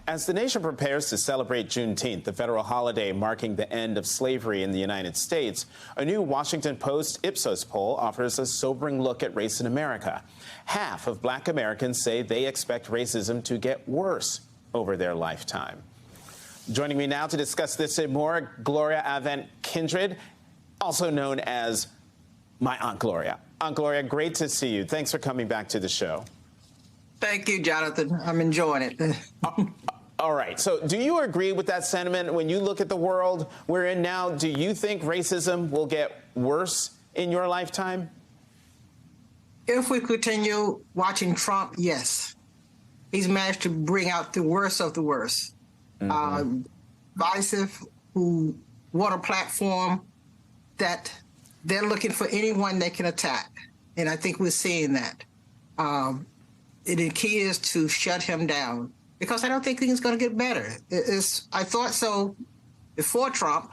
As the nation prepares to celebrate Juneteenth, the federal holiday marking the end of slavery in the United States, a new Washington Post Ipsos poll offers a sobering look at race in America. Half of Black Americans say they expect racism to get worse over their lifetime. Joining me now to discuss this and more, Gloria Avant-Kindred, also known as my Aunt Gloria. Aunt Gloria, great to see you. Thanks for coming back to the show. Thank you, Jonathan. I'm enjoying it. All right. So do you agree with that sentiment? When you look at the world we're in now, do you think racism will get worse in your lifetime? If we continue watching Trump, yes. He's managed to bring out the worst of the worst. Divisive, who want a platform that they're looking for anyone they can attack. And I think we're seeing that. And the key is to shut him down, because I don't think things are going to get better. I thought so before Trump,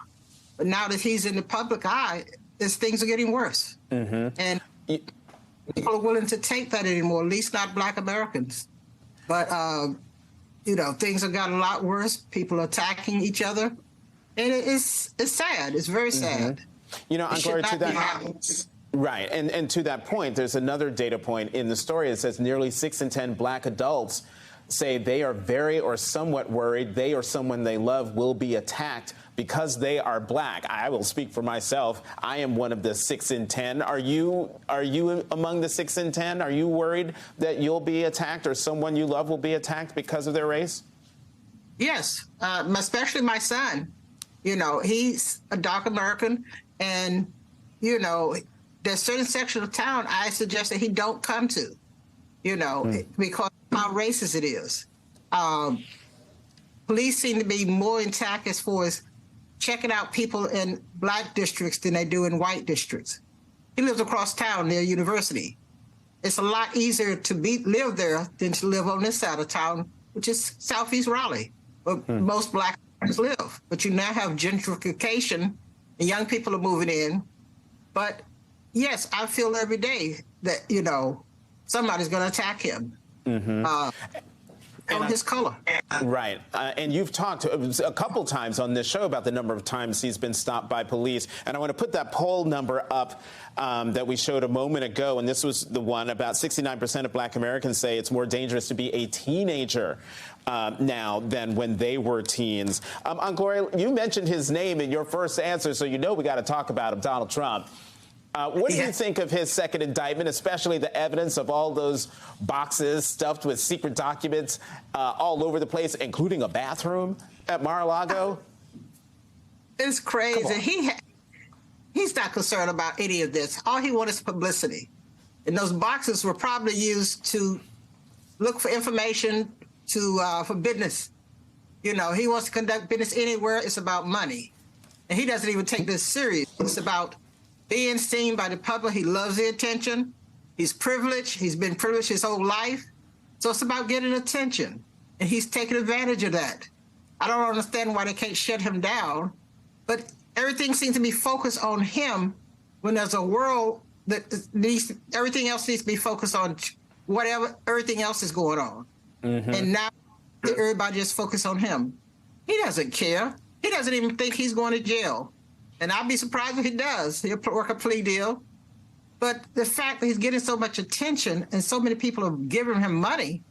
but now that he's in the public eye, things are getting worse. And people are willing to take that anymore, at least not Black Americans. But, things have gotten a lot worse. People are attacking each other. And it's sad. It's very sad. Aunt Gloria, to that. Right. And to that point, there's another data point in the story that says nearly 6 in 10 Black adults say they are very or somewhat worried they or someone they love will be attacked because they are Black. I will speak for myself. I am one of the 6 in 10. Are you among the 6 in 10? Are you worried that you'll be attacked or someone you love will be attacked because of their race? Yes, especially my son. He's a dark American, and, there's certain section of town I suggest that he don't come to, because of how racist it is. Police seem to be more intact as far as checking out people in Black districts than they do in white districts. He lives across town near university. It's a lot easier to live there than to live on this side of town, which is Southeast Raleigh, where most Black Americans live. But you now have gentrification, and young people are moving in. But yes, I feel every day that, somebody's going to attack him on his color. Right. And you've talked a couple times on this show about the number of times he's been stopped by police. And I want to put that poll number up that we showed a moment ago. And this was the one about 69% of Black Americans say it's more dangerous to be a teenager now than when they were teens. Aunt Gloria, you mentioned his name in your first answer, so we got to talk about him, Donald Trump. What do you think of his second indictment, especially the evidence of all those boxes stuffed with secret documents all over the place, including a bathroom at Mar-a-Lago? It's crazy. He's not concerned about any of this. All he wants is publicity. And those boxes were probably used to look for information for business. He wants to conduct business anywhere. It's about money. And he doesn't even take this serious. It's about being seen by the public. He loves the attention. He's privileged. He's been privileged his whole life. So it's about getting attention. And he's taking advantage of that. I don't understand why they can't shut him down. But everything seems to be focused on him when there's a world that everything else needs to be focused on everything else is going on. And now everybody just focused on him. He doesn't care. He doesn't even think he's going to jail. And I'd be surprised if he does. He'll work a plea deal. But the fact that he's getting so much attention and so many people are giving him money,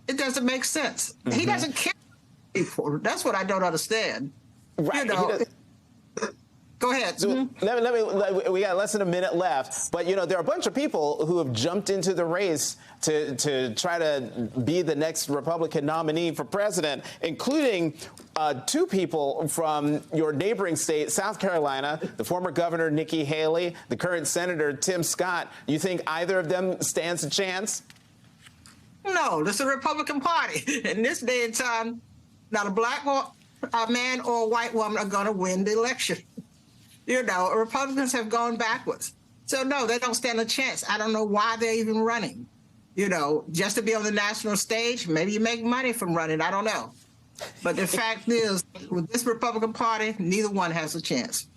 it doesn't make sense. He doesn't care about people. That's what I don't understand. Right. Go ahead. So we got less than a minute left. But, there are a bunch of people who have jumped into the race to try to be the next Republican nominee for president, including 2 people from your neighboring state, South Carolina, the former governor, Nikki Haley, the current senator, Tim Scott. You think either of them stands a chance? No, this is the Republican Party. In this day and time, not a Black man or a white woman are going to win the election. Republicans have gone backwards. So, no, they don't stand a chance. I don't know why they're even running. Just to be on the national stage, maybe you make money from running. I don't know. But the fact is, with this Republican Party, neither one has a chance.